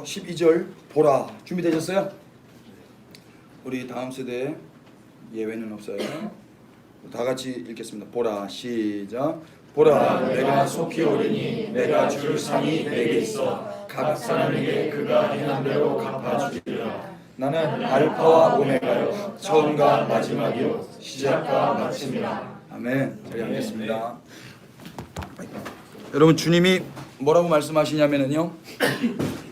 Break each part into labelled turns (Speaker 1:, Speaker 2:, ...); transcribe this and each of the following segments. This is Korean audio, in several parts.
Speaker 1: 12절 보라. 준비되셨어요? 우리 다음 세대 예외는 없어요. 다 같이 읽겠습니다. 보라. 시작. 보라, 내가 속히 오리니 내가 줄 상이 내게 있어 각 사람에게 그가 행한 대로 갚아주리라. 나는 알파와 오메가요 처음과 마지막이요 시작과 마침이라. 아멘. 자리 앉겠습니다. 여러분, 주님이 뭐라고 말씀하시냐면요,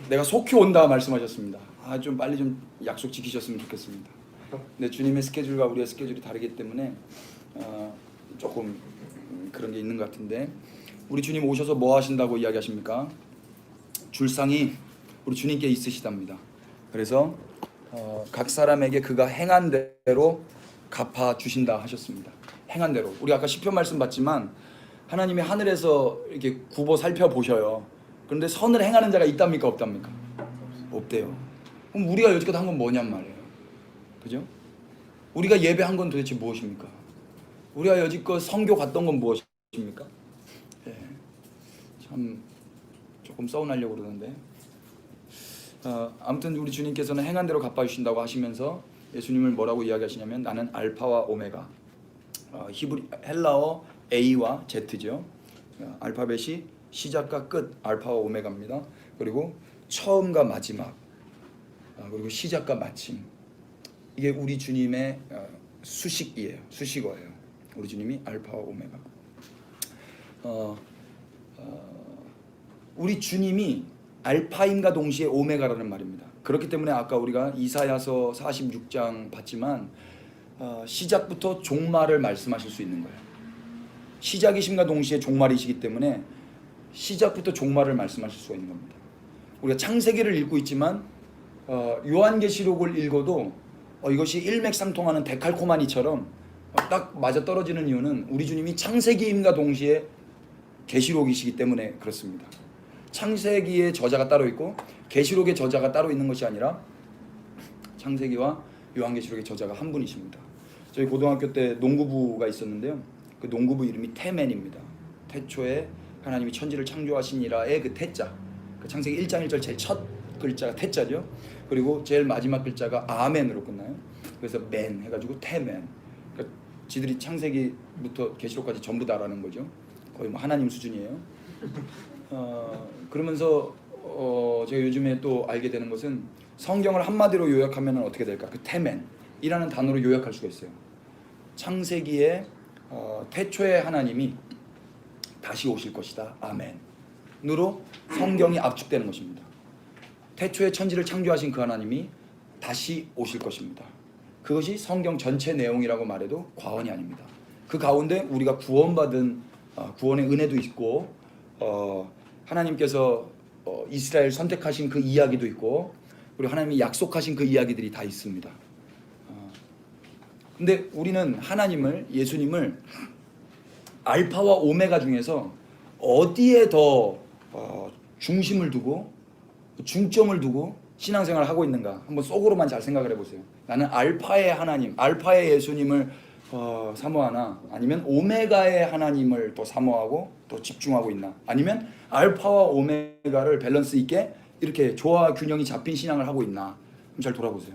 Speaker 1: 내가 속히 온다 말씀하셨습니다. 좀 빨리 좀 약속 지키셨으면 좋겠습니다. 근데 주님의 스케줄과 우리의 스케줄이 다르기 때문에 조금 그런 게 있는 것 같은데, 우리 주님 오셔서 뭐 하신다고 이야기하십니까? 줄상이 우리 주님께 있으시답니다. 그래서 각 사람에게 그가 행한 대로 갚아 주신다 하셨습니다. 행한 대로. 우리 아까 시편 말씀 봤지만 하나님이 하늘에서 이렇게 굽어 살펴보셔요. 그런데 선을 행하는 자가 있답니까 없답니까? 없대요. 그럼 우리가 여지껏 한 건 뭐냔 말이에요. 그죠? 우리가 예배한 건 도대체 무엇입니까? 우리가 여지껏 선교 갔던 건 무엇입니까? 네. 참 조금 서운하려고 그러는데, 아무튼 우리 주님께서는 행한 대로 갚아주신다고 하시면서 예수님을 뭐라고 이야기하시냐면, 나는 알파와 오메가, 헬라어 A와 Z죠. 알파벳이 시작과 끝, 알파와 오메가입니다. 그리고 처음과 마지막, 그리고 시작과 마침. 이게 우리 주님의 수식이에요. 수식어예요. 우리 주님이 알파와 오메가. 우리 주님이 알파임과 동시에 오메가라는 말입니다. 그렇기 때문에 아까 우리가 이사야서 46장 봤지만 시작부터 종말을 말씀하실 수 있는 거예요. 시작이심과 동시에 종말이시기 때문에 시작부터 종말을 말씀하실 수가 있는 겁니다. 우리가 창세기를 읽고 있지만 요한계시록을 읽어도 이것이 일맥상통하는 데칼코마니처럼 딱 맞아떨어지는 이유는 우리 주님이 창세기임과 동시에 계시록이시기 때문에 그렇습니다. 창세기의 저자가 따로 있고 계시록의 저자가 따로 있는 것이 아니라 창세기와 요한계시록의 저자가 한 분이십니다. 저희 고등학교 때 농구부가 있었는데요, 그 농구부 이름이 태맨입니다. 태초에 하나님이 천지를 창조하시니라의 그 태자, 그 창세기 1장 1절 제일 첫 글자가 태자죠. 그리고 제일 마지막 글자가 아멘으로 끝나요. 그래서 맨 해가지고 태맨. 그러니까 지들이 창세기부터 계시록까지 전부 다라는 거죠. 거의 뭐 하나님 수준이에요. 그러면서 제가 요즘에 또 알게 되는 것은, 성경을 한마디로 요약하면 어떻게 될까? 그 태맨이라는 단어로 요약할 수가 있어요. 창세기의 태초의 하나님이 다시 오실 것이다. 아멘으로 성경이 압축되는 것입니다. 태초에 천지를 창조하신 그 하나님이 다시 오실 것입니다. 그것이 성경 전체 내용이라고 말해도 과언이 아닙니다. 그 가운데 우리가 구원받은 구원의 은혜도 있고, 하나님께서 이스라엘 선택하신 그 이야기도 있고, 그리고 하나님이 약속하신 그 이야기들이 다 있습니다. 근데 우리는 하나님을, 예수님을 알파와 오메가 중에서 어디에 더 중심을 두고 중점을 두고 신앙생활을 하고 있는가, 한번 속으로만 잘 생각을 해보세요. 나는 알파의 하나님, 알파의 예수님을 사모하나, 아니면 오메가의 하나님을 또 사모하고 또 집중하고 있나, 아니면 알파와 오메가를 밸런스 있게 이렇게 조화 균형이 잡힌 신앙을 하고 있나, 한번 잘 돌아보세요.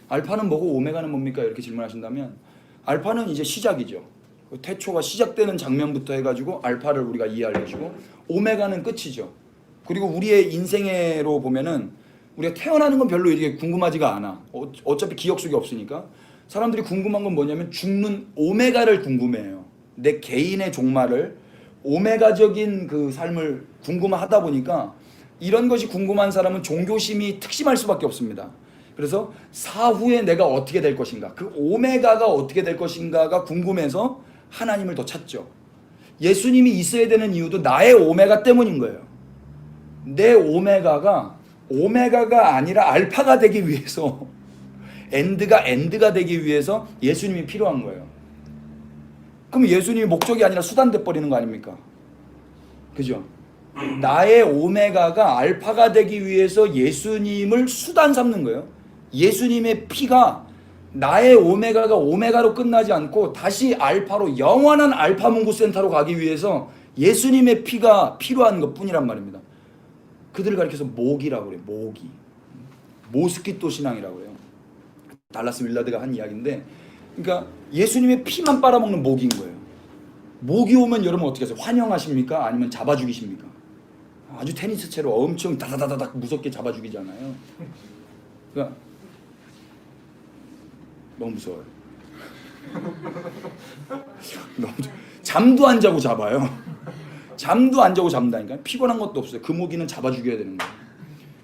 Speaker 1: 알파는 뭐고 오메가는 뭡니까? 이렇게 질문하신다면, 알파는 이제 시작이죠. 태초가 시작되는 장면부터 해가지고 알파를 우리가 이해할 것이고, 오메가는 끝이죠. 그리고 우리의 인생애로 보면은 우리가 태어나는 건 별로 이렇게 궁금하지가 않아. 어차피 기억 속에 없으니까. 사람들이 궁금한 건 뭐냐면 죽는 오메가를 궁금해해요. 내 개인의 종말을, 오메가적인 그 삶을 궁금하다 보니까, 이런 것이 궁금한 사람은 종교심이 특심할 수밖에 없습니다. 그래서 사후에 내가 어떻게 될 것인가, 그 오메가가 어떻게 될 것인가가 궁금해서 하나님을 더 찾죠. 예수님이 있어야 되는 이유도 나의 오메가 때문인 거예요. 내 오메가가 아니라 알파가 되기 위해서, 엔드가 되기 위해서 예수님이 필요한 거예요. 그럼 예수님이 목적이 아니라 수단 돼버리는 거 아닙니까? 그죠? 나의 오메가가 알파가 되기 위해서 예수님을 수단 삼는 거예요. 예수님의 피가 나의 오메가가 오메가로 끝나지 않고 다시 알파로, 영원한 알파 문구 센터로 가기 위해서 예수님의 피가 필요한 것 뿐이란 말입니다. 그들을 가리켜서 모기라고 그래요. 모기. 모스키토 신앙이라고 그래요. 달라스 윌라드가 한 이야기인데, 그러니까 예수님의 피만 빨아먹는 모기인 거예요. 모기 오면 여러분 어떻게 하세요? 환영하십니까? 아니면 잡아 죽이십니까? 아주 테니스채로 엄청 다다다닥 무섭게 잡아 죽이잖아요. 그러니까 너무 무서워요. 너무 잠도 안 자고 잡아요. 잠도 안 자고 잡는다니까. 피곤한 것도 없어요. 그 모기는 잡아 죽여야 되는 거예요.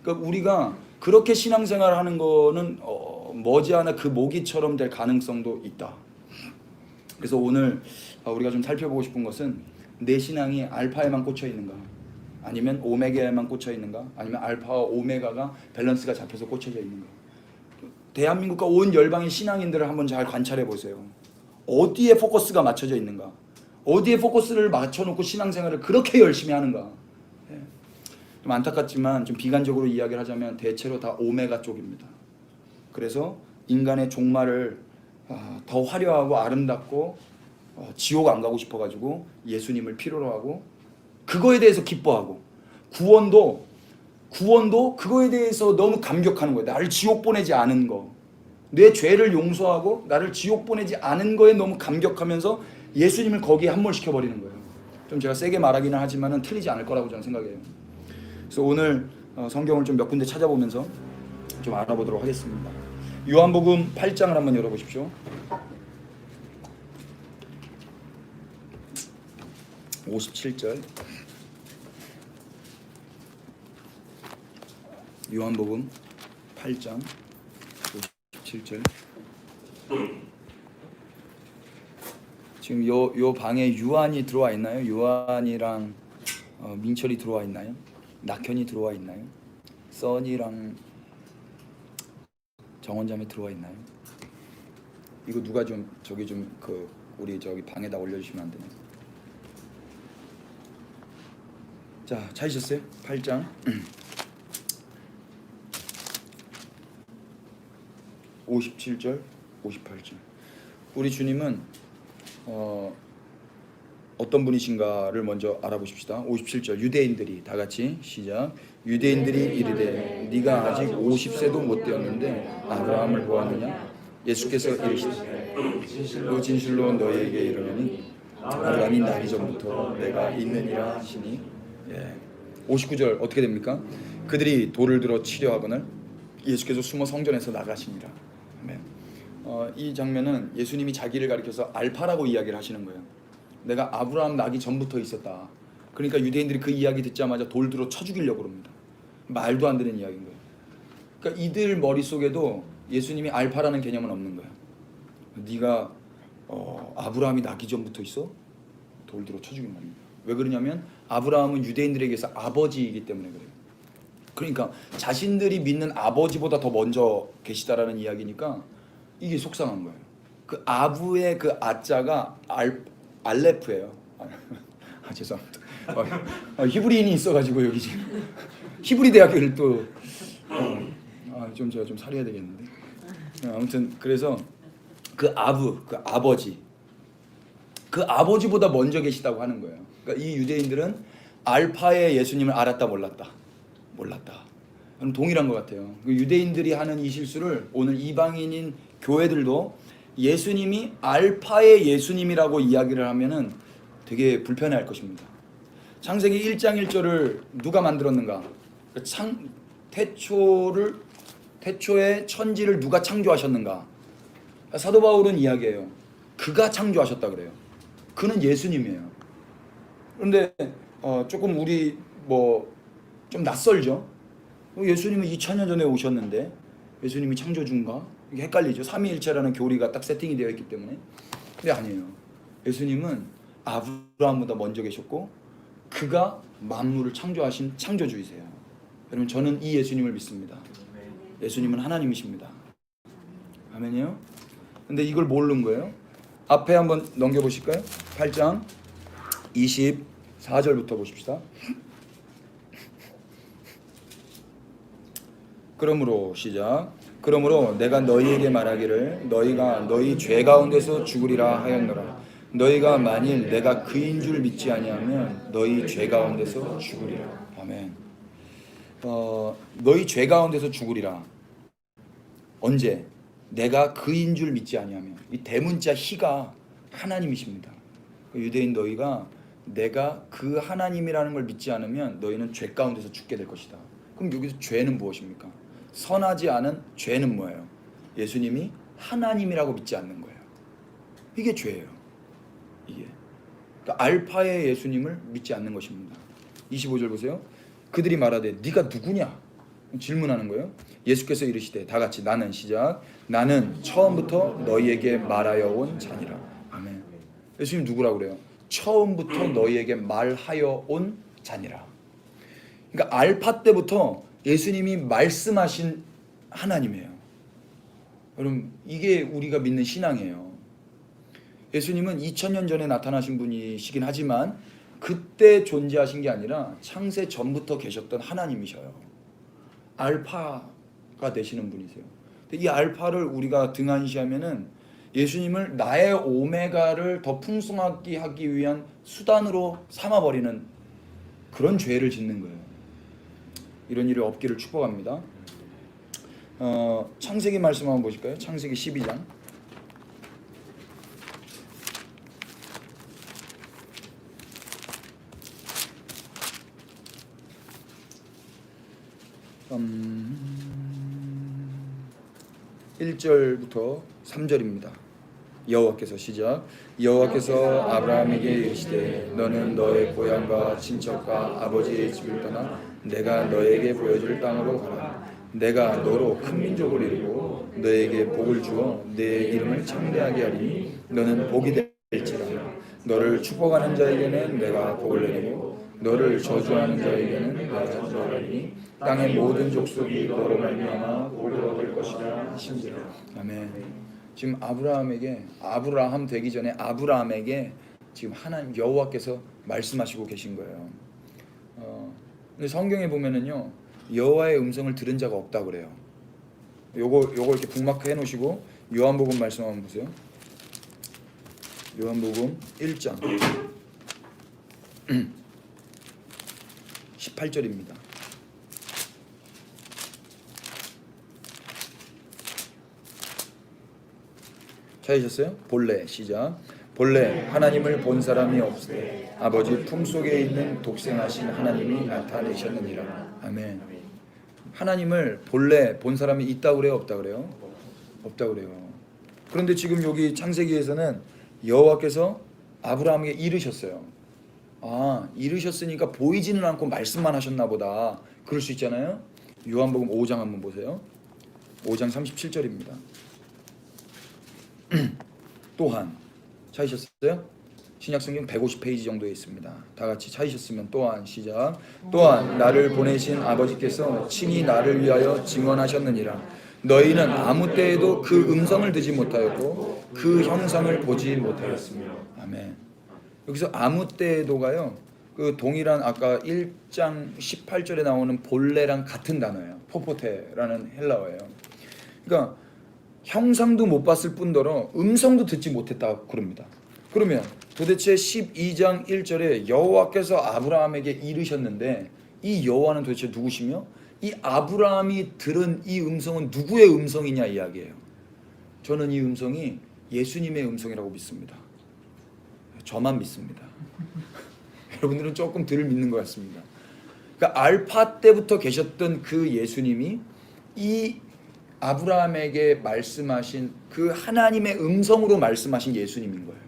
Speaker 1: 그러니까 우리가 그렇게 신앙생활을 하는 거는 머지않아 그 모기처럼 될 가능성도 있다. 그래서 오늘 우리가 좀 살펴보고 싶은 것은 내 신앙이 알파에만 꽂혀 있는가, 아니면 오메가에만 꽂혀 있는가, 아니면 알파와 오메가가 밸런스가 잡혀서 꽂혀져 있는가. 대한민국과 온 열방의 신앙인들을 한번 잘 관찰해 보세요. 어디에 포커스가 맞춰져 있는가, 어디에 포커스를 맞춰놓고 신앙생활을 그렇게 열심히 하는가. 좀 안타깝지만 좀 비관적으로 이야기를 하자면 대체로 다 오메가 쪽입니다. 그래서 인간의 종말을 더 화려하고 아름답고 지옥 안 가고 싶어가지고 예수님을 필요로 하고, 그거에 대해서 기뻐하고, 구원도 그거에 대해서 너무 감격하는 거예요. 나를 지옥 보내지 않은 거, 내 죄를 용서하고 나를 지옥 보내지 않은 거에 너무 감격하면서 예수님을 거기에 함몰시켜버리는 거예요. 좀 제가 세게 말하기는 하지만 틀리지 않을 거라고 저는 생각해요. 그래서 오늘 성경을 좀 몇 군데 찾아보면서 좀 알아보도록 하겠습니다. 요한복음 8장을 한번 열어보십시오. 57절. 요한복음 8장 57절. 지금 요 방에 유한이 들어와 있나요? 유한이랑 민철이 들어와 있나요? 낙현이 들어와 있나요? 써니랑 정원자매 들어와 있나요? 이거 누가 좀 저기 좀 우리 저기 방에다 올려주시면 안 되나요? 자, 찾으셨어요? 8장 57절 58절. 우리 주님은 어떤 분이신가를 먼저 알아보십시다. 57절. 유대인들이 다 같이 시작. 유대인들이 이르되 네가 아직 50세도 못 되었는데 아브라함을 보았느냐? 예수께서 이르시되 진실로 너희에게 이르노니 아브라함이 나기 전부터 내가 있느니라 하시니. 59절 어떻게 됩니까? 그들이 돌을 들어 치려 하거늘 예수께서 숨어 성전에서 나가시니라. 아멘. 이 장면은 예수님이 자기를 가리켜서 알파라고 이야기를 하시는 거예요. 내가 아브라함 나기 전부터 있었다. 그러니까 유대인들이 그 이야기 듣자마자 돌 들어 쳐 죽이려고 합니다. 말도 안 되는 이야기인 거예요. 그러니까 이들 머릿속에도 예수님이 알파라는 개념은 없는 거예요. 네가 아브라함이 나기 전부터 있어? 돌 들어 쳐 죽인 말입니다. 왜 그러냐면 아브라함은 유대인들에게서 아버지이기 때문에 그래요. 그러니까 자신들이 믿는 아버지보다 더 먼저 계시다라는 이야기니까 이게 속상한 거예요. 그 아부의 그 아자가 알레프예요. 죄송합니다. 히브리인이 있어가지고 여기 지금 히브리 대학교를 또 좀 제가 좀 살해야 되겠는데. 아무튼 그래서 그 아부, 그 아버지, 그 아버지보다 먼저 계시다고 하는 거예요. 그러니까 이 유대인들은 알파의 예수님을 알았다 몰랐다. 저는 동일한 것 같아요. 유대인들이 하는 이 실수를 오늘 이방인인 교회들도 예수님이 알파의 예수님이라고 이야기를 하면은 되게 불편해할 것입니다. 창세기 1장 1절을 누가 만들었는가? 태초에 천지를 누가 창조하셨는가? 사도 바울은 이야기해요. 그가 창조하셨다 그래요. 그는 예수님이에요. 그런데 조금 우리 좀 낯설죠. 예수님은 2000년 전에 오셨는데 예수님이 창조주인가? 이게 헷갈리죠. 삼위일체라는 교리가 딱 세팅이 되어 있기 때문에. 근데 아니에요. 예수님은 아브라함보다 먼저 계셨고 그가 만물을 창조하신 창조주이세요. 여러분 저는 이 예수님을 믿습니다. 예수님은 하나님이십니다. 아멘이요? 근데 이걸 모르는 거예요. 앞에 한번 넘겨보실까요? 8장 24절부터 보십시다. 그러므로 시작. 그러므로 내가 너희에게 말하기를 너희가 너희 죄 가운데서 죽으리라 하였노라. 너희가 만일 내가 그인 줄 믿지 아니하면 너희 죄 가운데서 죽으리라. 아멘. 너희 죄 가운데서 죽으리라. 언제? 내가 그인 줄 믿지 아니하면. 이 대문자 희가 하나님이십니다. 유대인 너희가 내가 그 하나님이라는 걸 믿지 않으면 너희는 죄 가운데서 죽게 될 것이다. 그럼 여기서 죄는 무엇입니까? 선하지 않은 죄는 뭐예요? 예수님이 하나님이라고 믿지 않는 거예요. 이게 죄예요. 이게. 그러니까 알파의 예수님을 믿지 않는 것입니다. 25절 보세요. 그들이 말하되 네가 누구냐? 질문하는 거예요. 예수께서 이르시되 다 같이 나는 시작. 나는 처음부터 너희에게 말하여 온 자니라. 아멘. 예수님 누구라고 그래요? 처음부터 너희에게 말하여 온 자니라. 그러니까 알파 때부터 예수님이 말씀하신 하나님이에요. 여러분 이게 우리가 믿는 신앙이에요. 예수님은 2000년 전에 나타나신 분이시긴 하지만 그때 존재하신 게 아니라 창세 전부터 계셨던 하나님이셔요. 알파가 되시는 분이세요. 이 알파를 우리가 등한시하면은 예수님을 나의 오메가를 더 풍성하게 하기 위한 수단으로 삼아버리는 그런 죄를 짓는 거예요. 이런 일이 없기를 축복합니다. 창세기 말씀 한번 보실까요? 창세기 12장. 음, 1절부터 3절입니다. 여호와께서 시작. 여호와께서 아브라함에게 이르시되 너는 너의 고향과 친척과 아버지의 집을 떠나 내가 너에게 보여줄 땅으로 가라. 내가 너로 큰 민족을 이루고 너에게 복을 주어 내 이름을 창대하게 하리니 너는 복이 될지라. 너를 축복하는 자에게는 내가 복을 내리고 너를 저주하는 자에게는 내가 저주하리니 땅의 모든 족속이 너로 말미암아 복을 얻을 것이라 하신지라. 아멘. 지금 아브라함 되기 전에 아브라함에게 지금 하나님 여호와께서 말씀하시고 계신 거예요. 근데 성경에 보면은요 여호와의 음성을 들은 자가 없다 그래요. 요거 이렇게 북마크 해놓으시고 요한복음 말씀 한번 보세요. 요한복음 1장 18절입니다. 찾으셨어요? 본래 시작. 본래 하나님을 본 사람이 없으되 아버지 품속에 있는 독생하신 하나님이 나타내셨느니라. 아멘. 하나님을 본래 본 사람이 있다고 그래요? 없다고 그래요? 없다고 그래요. 그런데 지금 여기 창세기에서는 여호와께서 아브라함에게 이르셨어요. 이르셨으니까 보이지는 않고 말씀만 하셨나 보다. 그럴 수 있잖아요. 요한복음 5장 한번 보세요. 5장 37절입니다. 또한 찾으셨어요? 신약성경 150페이지 정도에 있습니다. 다 같이 찾으셨으면 또한 시작. 또한 나를 보내신 아버지께서 친히 나를 위하여 증언하셨느니라. 너희는 아무 때에도 그 음성을 듣지 못하였고 그 형상을 보지 못하였으며. 아멘. 여기서 아무 때에도가요 그 동일한 아까 1장 18절에 나오는 본래랑 같은 단어예요. 포포테라는 헬라어예요. 그러니까 형상도 못 봤을 뿐더러 음성도 듣지 못했다 그럽니다. 그러면 도대체 12장 1절에 여호와께서 아브라함에게 이르셨는데 이 여호와는 도대체 누구시며 이 아브라함이 들은 이 음성은 누구의 음성이냐 이야기예요. 저는 이 음성이 예수님의 음성이라고 믿습니다. 저만 믿습니다. 여러분들은 조금 덜 믿는 것 같습니다. 그러니까 알파 때부터 계셨던 그 예수님이 이 아브라함에게 말씀하신 그 하나님의 음성으로 말씀하신 예수님인 거예요.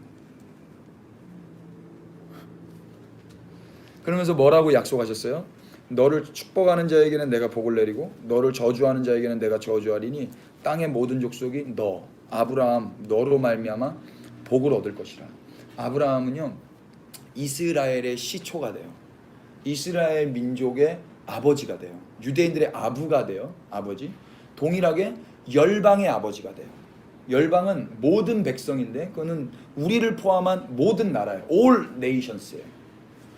Speaker 1: 그러면서 뭐라고 약속하셨어요? 너를 축복하는 자에게는 내가 복을 내리고 너를 저주하는 자에게는 내가 저주하리니 땅의 모든 족속이 너 아브라함 너로 말미암아 복을 얻을 것이라. 아브라함은요 이스라엘의 시초가 돼요. 이스라엘 민족의 아버지가 돼요. 유대인들의 아부가 돼요. 아버지. 동일하게 열방의 아버지가 돼요. 열방은 모든 백성인데 그거는 우리를 포함한 모든 나라예요. All nations예요.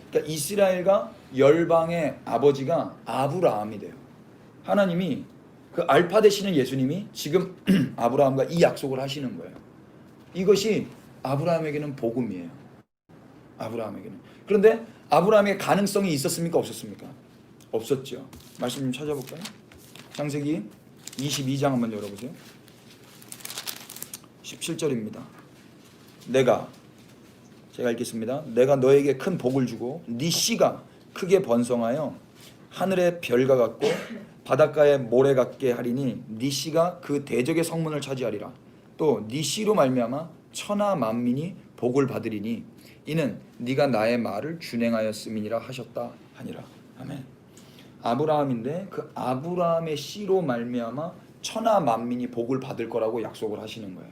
Speaker 1: 그러니까 이스라엘과 열방의 아버지가 아브라함이 돼요. 하나님이 그 알파 되시는 예수님이 지금 아브라함과 이 약속을 하시는 거예요. 이것이 아브라함에게는 복음이에요. 아브라함에게는. 그런데 아브라함에게 가능성이 있었습니까? 없었습니까? 없었죠. 말씀 좀 찾아볼까요? 창세기 22장 한번 열어보세요. 17절입니다. 제가 읽겠습니다. 내가 너에게 큰 복을 주고 네 씨가 크게 번성하여 하늘의 별과 같고 바닷가의 모래 같게 하리니 네 씨가 그 대적의 성문을 차지하리라. 또 네 씨로 말미암아 천하 만민이 복을 받으리니 이는 네가 나의 말을 준행하였음이니라 하셨다 하니라. 아멘. 아브라함인데 그 아브라함의 씨로 말미암아 천하 만민이 복을 받을 거라고 약속을 하시는 거예요.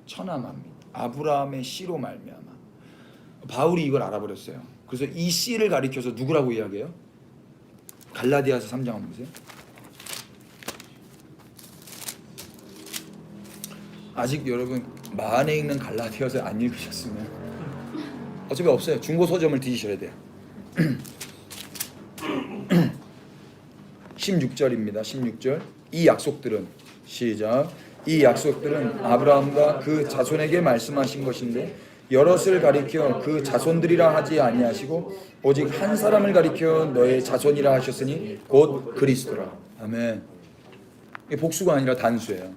Speaker 1: 천하 만민. 아브라함의 씨로 말미암아. 바울이 이걸 알아버렸어요. 그래서 이 씨를 가리켜서 누구라고 이야기해요? 갈라디아서 3장 한번 보세요. 아직 여러분 마흔에 읽는 갈라디아서 안 읽으셨으면 어차피 없어요. 중고 서점을 뒤지셔야 돼요. 16절입니다. 16절. 이 약속들은 시작. 이 약속들은 아브라함과 그 자손에게 말씀하신 것인데 여럿을 가리켜 그 자손들이라 하지 아니하시고 오직 한 사람을 가리켜 너의 자손이라 하셨으니 곧 그리스도라. 아멘. 이게 복수가 아니라 단수예요.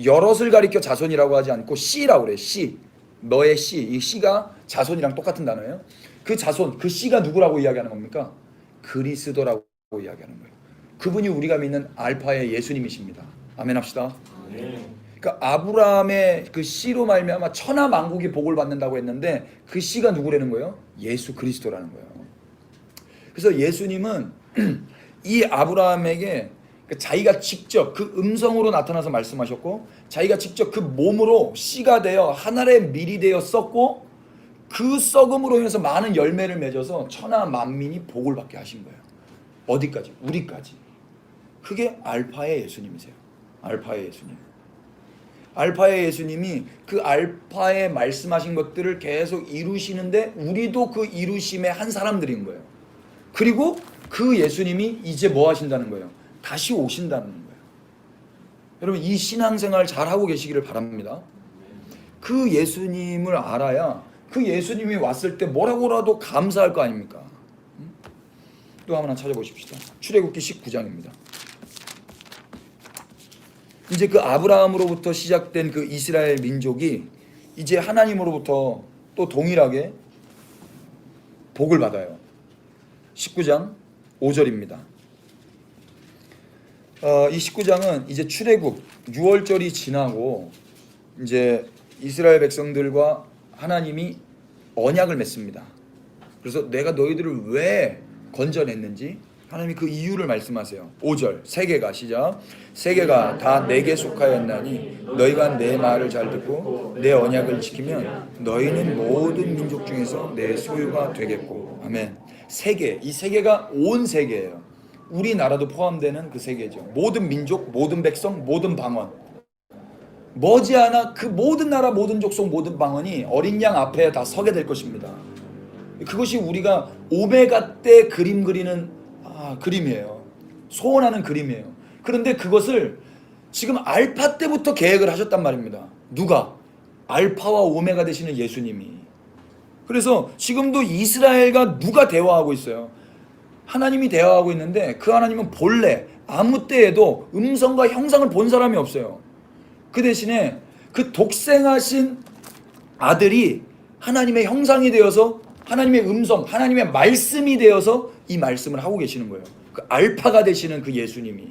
Speaker 1: 여럿을 가리켜 자손이라고 하지 않고 씨라고 그래요. 씨. 너의 씨. 이 씨가 자손이랑 똑같은 단어예요. 그 자손, 그 씨가 누구라고 이야기하는 겁니까? 그리스도라고 이야기하는 거예요. 그분이 우리가 믿는 알파의 예수님이십니다. 아멘 합시다. 그러니까 아브라함의 그 씨로 말미암아 천하 만국이 복을 받는다고 했는데 그 씨가 누구라는 거예요? 예수 그리스도라는 거예요. 그래서 예수님은 이 아브라함에게 자기가 직접 그 음성으로 나타나서 말씀하셨고 자기가 직접 그 몸으로 씨가 되어 하늘의 밀이 되어 썩고 그 썩음으로 인해서 많은 열매를 맺어서 천하 만민이 복을 받게 하신 거예요. 어디까지? 우리까지. 그게 알파의 예수님이세요. 알파의 예수님. 알파의 예수님이 그 알파에 말씀하신 것들을 계속 이루시는데 우리도 그 이루심의 한 사람들인 거예요. 그리고 그 예수님이 이제 뭐 하신다는 거예요? 다시 오신다는 거예요. 여러분 이 신앙생활 잘하고 계시기를 바랍니다. 그 예수님을 알아야 그 예수님이 왔을 때 뭐라고라도 감사할 거 아닙니까? 또 하나 찾아보십시다. 출애굽기 19장입니다. 이제 그 아브라함으로부터 시작된 그 이스라엘 민족이 이제 하나님으로부터 또 동일하게 복을 받아요. 19장 5절입니다. 이 19장은 이제 출애굽 6월절이 지나고 이제 이스라엘 백성들과 하나님이 언약을 맺습니다. 그래서 내가 너희들을 왜 건져냈는지 하나님이 그 이유를 말씀하세요. 5절 세계가 시작. 세계가 다 내게 속하였나니 너희가 내 말을 잘 듣고 내 언약을 지키면 너희는 모든 민족 중에서 내 소유가 되겠고. 아멘. 세계, 이 세계가 온 세계예요. 우리나라도 포함되는 그 세계죠. 모든 민족, 모든 백성, 모든 방언. 머지않아 그 모든 나라, 모든 족속, 모든 방언이 어린 양 앞에 다 서게 될 것입니다. 그것이 우리가 오메가 때 그림 그리는 그림이에요. 소원하는 그림이에요. 그런데 그것을 지금 알파 때부터 계획을 하셨단 말입니다. 누가? 알파와 오메가 되시는 예수님이. 그래서 지금도 이스라엘과 누가 대화하고 있어요? 하나님이 대화하고 있는데 그 하나님은 본래 아무 때에도 음성과 형상을 본 사람이 없어요. 그 대신에 그 독생하신 아들이 하나님의 형상이 되어서 하나님의 음성, 하나님의 말씀이 되어서 이 말씀을 하고 계시는 거예요. 그 알파가 되시는 그 예수님이.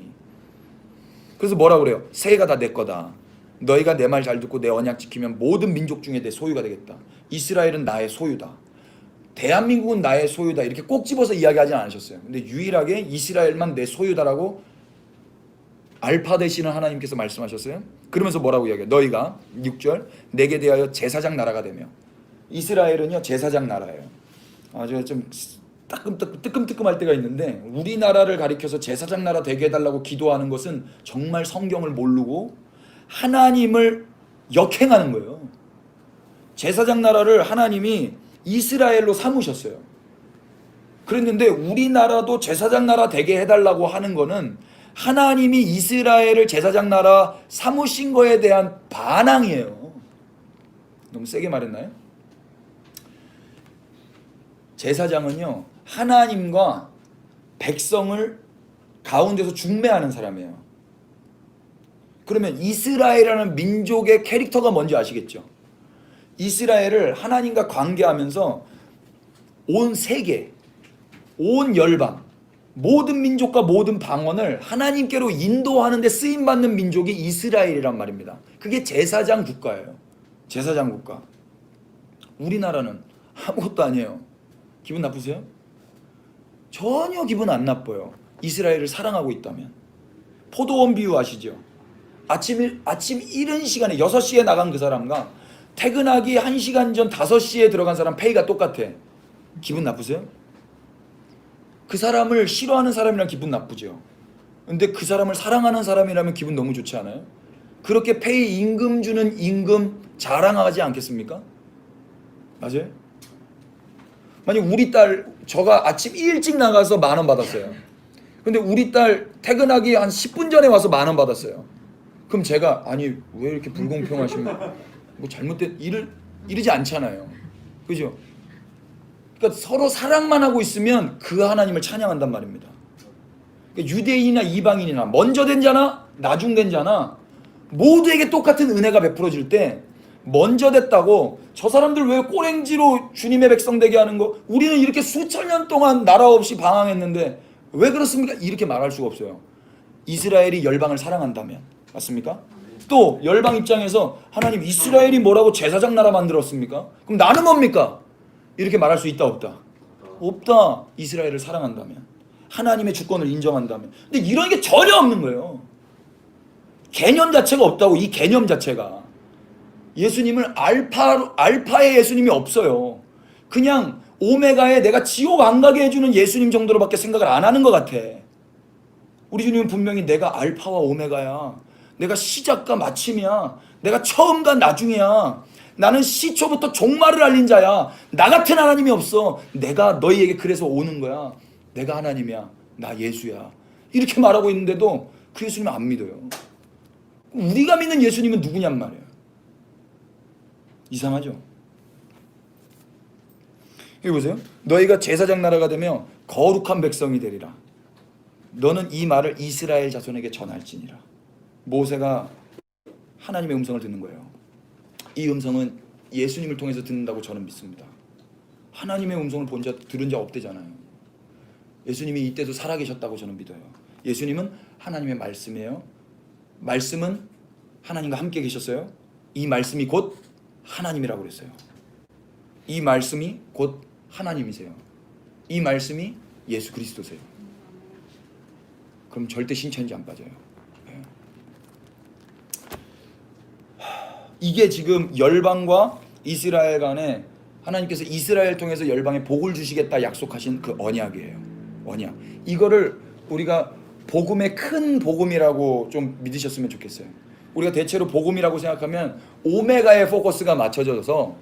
Speaker 1: 그래서 뭐라 그래요? 세계가 다 내 거다. 너희가 내 말 잘 듣고 내 언약 지키면 모든 민족 중에 내 소유가 되겠다. 이스라엘은 나의 소유다. 대한민국은 나의 소유다. 이렇게 꼭 집어서 이야기하지 않으셨어요. 근데 유일하게 이스라엘만 내 소유다라고 알파 되시는 하나님께서 말씀하셨어요. 그러면서 뭐라고 이야기해요? 너희가 6절 내게 대하여 제사장 나라가 되며. 이스라엘은요 제사장 나라예요. 제가 좀 뜨끔뜨끔할 때가 있는데 우리나라를 가리켜서 제사장 나라 되게 해달라고 기도하는 것은 정말 성경을 모르고 하나님을 역행하는 거예요. 제사장 나라를 하나님이 이스라엘로 삼으셨어요. 그랬는데 우리나라도 제사장 나라 되게 해달라고 하는 거는 하나님이 이스라엘을 제사장 나라 삼으신 거에 대한 반항이에요. 너무 세게 말했나요? 제사장은요 하나님과 백성을 가운데서 중매하는 사람이에요. 그러면 이스라엘이라는 민족의 캐릭터가 뭔지 아시겠죠? 이스라엘을 하나님과 관계하면서 온 세계, 온 열방, 모든 민족과 모든 방언을 하나님께로 인도하는 데 쓰임받는 민족이 이스라엘이란 말입니다. 그게 제사장 국가예요. 제사장 국가. 우리나라는 아무것도 아니에요. 기분 나쁘세요? 전혀 기분 안 나빠요. 이스라엘을 사랑하고 있다면. 포도원 비유 아시죠? 아침 이른 시간에 6시에 나간 그 사람과 퇴근하기 1시간 전 5시에 들어간 사람 페이가 똑같아. 기분 나쁘세요? 그 사람을 싫어하는 사람이랑 기분 나쁘죠. 근데 그 사람을 사랑하는 사람이라면 기분 너무 좋지 않아요? 그렇게 페이 임금 주는 임금 자랑하지 않겠습니까? 맞아요? 만약 우리 딸, 저가 아침 일찍 나가서 10,000원 받았어요. 근데 우리 딸 퇴근하기 한 10분 전에 와서 10,000원 받았어요. 그럼 제가 아니 왜 이렇게 불공평하시면 뭐 잘못된 이러지 않잖아요. 그죠? 그러니까 서로 사랑만 하고 있으면 그 하나님을 찬양한단 말입니다. 그러니까 유대인이나 이방인이나 먼저 된 자나 나중 된 자나 모두에게 똑같은 은혜가 베풀어질 때 먼저 됐다고 저 사람들 왜 꼬랭지로 주님의 백성 되게 하는 거, 우리는 이렇게 수천 년 동안 나라 없이 방황했는데 왜 그렇습니까? 이렇게 말할 수가 없어요. 이스라엘이 열방을 사랑한다면. 맞습니까? 또 열방 입장에서 하나님 이스라엘이 뭐라고 제사장 나라 만들었습니까? 그럼 나는 뭡니까? 이렇게 말할 수 있다 없다? 없다. 이스라엘을 사랑한다면, 하나님의 주권을 인정한다면. 근데 이런 게 전혀 없는 거예요. 개념 자체가 없다고. 이 개념 자체가 예수님을 알파의 예수님이 없어요. 그냥 오메가에 내가 지옥 안 가게 해주는 예수님 정도로밖에 생각을 안 하는 것 같아. 우리 주님은 분명히 내가 알파와 오메가야. 내가 시작과 마침이야. 내가 처음과 나중이야. 나는 시초부터 종말을 알린 자야. 나 같은 하나님이 없어. 내가 너희에게 그래서 오는 거야. 내가 하나님이야. 나 예수야. 이렇게 말하고 있는데도 그 예수님은 안 믿어요. 우리가 믿는 예수님은 누구냔 말이에요. 이상하죠? 여기 보세요. 너희가 제사장 나라가 되며 거룩한 백성이 되리라. 너는 이 말을 이스라엘 자손에게 전할지니라. 모세가 하나님의 음성을 듣는 거예요. 이 음성은 예수님을 통해서 듣는다고 저는 믿습니다. 하나님의 음성을 들은 자 없대잖아요. 예수님이 이때도 살아계셨다고 저는 믿어요. 예수님은 하나님의 말씀이에요. 말씀은 하나님과 함께 계셨어요. 이 말씀이 곧 하나님이라고 그랬어요. 이 말씀이 곧 하나님이세요. 이 말씀이 예수 그리스도세요. 그럼 절대 신천지 안 빠져요. 네. 이게 지금 열방과 이스라엘 간에 하나님께서 이스라엘 통해서 열방에 복을 주시겠다 약속하신 그 언약이에요. 언약. 이거를 우리가 복음의 큰 복음이라고 좀 믿으셨으면 좋겠어요. 우리가 대체로 복음이라고 생각하면 오메가의 포커스가 맞춰져서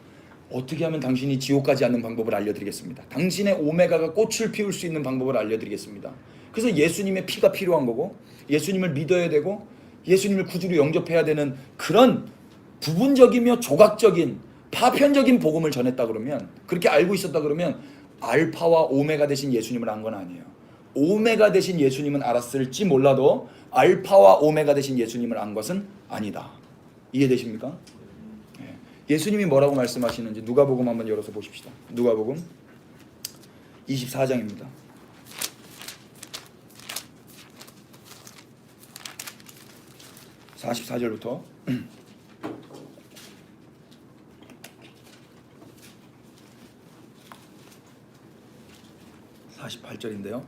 Speaker 1: 어떻게 하면 당신이 지옥 가지 않는 방법을 알려드리겠습니다. 당신의 오메가가 꽃을 피울 수 있는 방법을 알려드리겠습니다. 그래서 예수님의 피가 필요한 거고, 예수님을 믿어야 되고, 예수님을 구주로 영접해야 되는 그런 부분적이며 조각적인 파편적인 복음을 전했다 그러면, 그렇게 알고 있었다 그러면 알파와 오메가 되신 예수님을 안 건 아니에요. 오메가 되신 예수님은 알았을지 몰라도 알파와 오메가 되신 예수님을 안 것은 아니다. 이해되십니까? 네. 예수님이 뭐라고 말씀하시는지 누가복음 한번 열어서 보십시다. 누가복음 24장입니다. 44절부터 (48절인데요)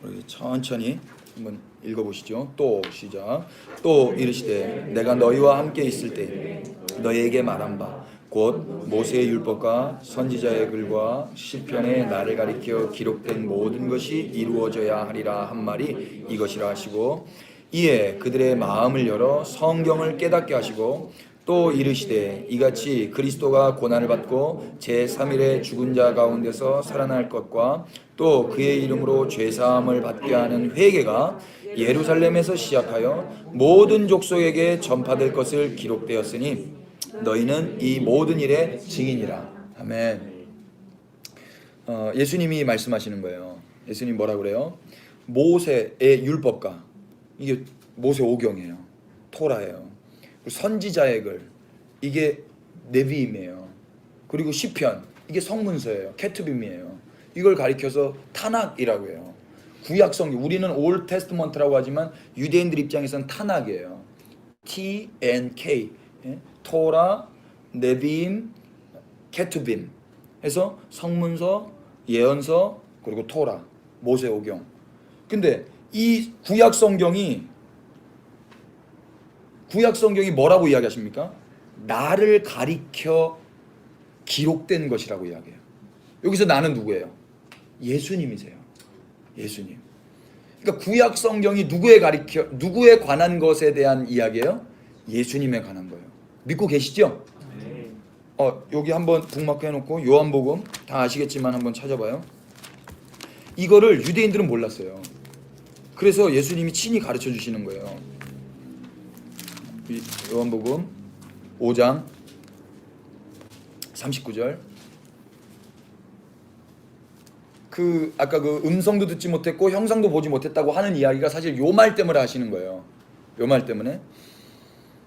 Speaker 1: 우리 천천히 한번 읽어보시죠. 또 시작. 또 이르시되 내가 너희와 함께 있을 때 너희에게 말한 바 곧 모세의 율법과 선지자의 글과 시편에 나를 가리켜 기록된 모든 것이 이루어져야 하리라 한 말이 이것이라 하시고, 이에 그들의 마음을 열어 성경을 깨닫게 하시고, 또 이르시되 이같이 그리스도가 고난을 받고 제3일에 죽은 자 가운데서 살아날 것과 또 그의 이름으로 죄사함을 받게 하는 회개가 예루살렘에서 시작하여 모든 족속에게 전파될 것을 기록되었으니 너희는 이 모든 일의 증인이라. 아멘. 예수님이 말씀하시는 거예요. 예수님 뭐라 그래요? 모세의 율법과 이게 모세 오경이에요. 토라예요. 그리고 선지자의 글 이게 네비임이에요. 그리고 시편 이게 성문서예요. 케투빔이에요. 이걸 가리켜서 타낙이라고 해요. 구약 성경 우리는 올 테스트먼트라고 하지만 유대인들 입장에서는 타낙이에요. T-N-K 토라, 네비임, 케투빔 해서 성문서, 예언서 그리고 토라, 모세오경. 근데 이 구약 성경이 뭐라고 이야기하십니까? 나를 가리켜 기록된 것이라고 이야기해요. 여기서 나는 누구예요? 예수님이세요. 예수님. 그러니까 구약 성경이 누구에 관한 것에 대한 이야기예요? 예수님에 관한 거예요. 믿고 계시죠? 여기 한번 북마크 해놓고 요한복음 다 아시겠지만 한번 찾아봐요. 이거를 유대인들은 몰랐어요. 그래서 예수님이 친히 가르쳐 주시는 거예요. 요한복음 5장 39절. 아까 음성도 듣지 못했고 형상도 보지 못했다고 하는 이야기가 사실 요 말 때문에 하시는 거예요. 요 말 때문에.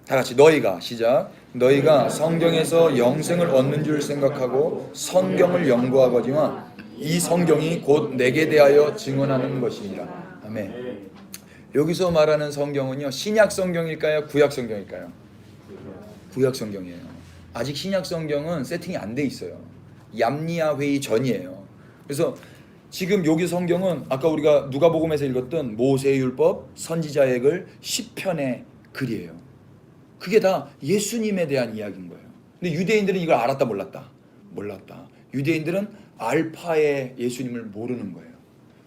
Speaker 1: 다 같이 너희가 시작. 너희가 성경에서 영생을 얻는 줄 생각하고 성경을 연구하거니와 이 성경이 곧 내게 대하여 증언하는 것이니라. 아멘. 여기서 말하는 성경은요, 신약 성경일까요? 구약 성경일까요? 구약 성경이에요. 아직 신약 성경은 세팅이 안 돼 있어요. 얌니아 회의 전이에요. 그래서 지금 여기 성경은 아까 우리가 누가복음에서 읽었던 모세의 율법, 선지자의 글, 시편의 글이에요. 그게 다 예수님에 대한 이야기인 거예요. 근데 유대인들은 이걸 알았다 몰랐다? 몰랐다. 유대인들은 알파의 예수님을 모르는 거예요.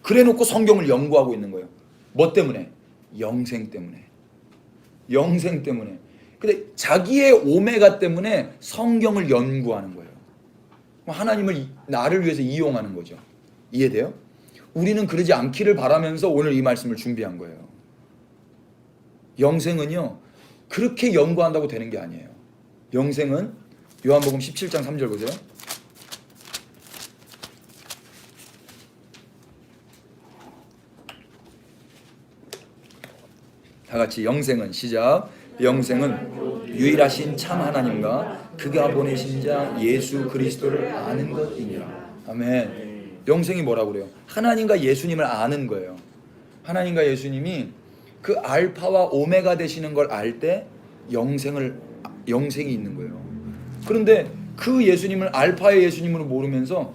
Speaker 1: 그래 놓고 성경을 연구하고 있는 거예요. 뭐 때문에? 영생 때문에. 영생 때문에. 근데 자기의 오메가 때문에 성경을 연구하는 거예요. 하나님을 나를 위해서 이용하는 거죠. 이해돼요? 우리는 그러지 않기를 바라면서 오늘 이 말씀을 준비한 거예요. 영생은요, 그렇게 연구한다고 되는 게 아니에요. 영생은 요한복음 17장 3절 보세요. 다 같이 영생은 시작. 영생은 유일하신 참 하나님과 그가 보내신 자 예수 그리스도를 아는 것이니라. 아멘. 영생이 뭐라고 그래요? 하나님과 예수님을 아는 거예요. 하나님과 예수님이 그 알파와 오메가 되시는 걸 알 때 영생이 있는 거예요. 그런데 그 예수님을 알파의 예수님으로 모르면서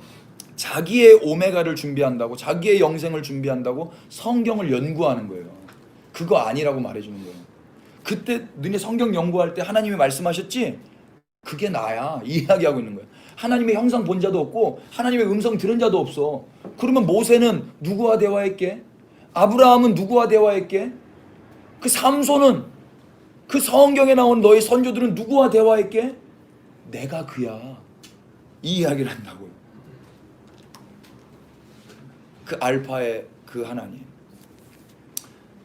Speaker 1: 자기의 오메가를 준비한다고, 자기의 영생을 준비한다고 성경을 연구하는 거예요. 그거 아니라고 말해주는 거예요. 그때 너네 성경 연구할 때 하나님이 말씀하셨지? 그게 나야. 이 이야기하고 있는 거예요. 하나님의 형상 본 자도 없고 하나님의 음성 들은 자도 없어. 그러면 모세는 누구와 대화했게? 아브라함은 누구와 대화했게? 그 삼손은, 그 성경에 나온 너희 선조들은 누구와 대화했게? 내가 그야. 이 이야기를 한다고요. 그 알파의 그 하나님.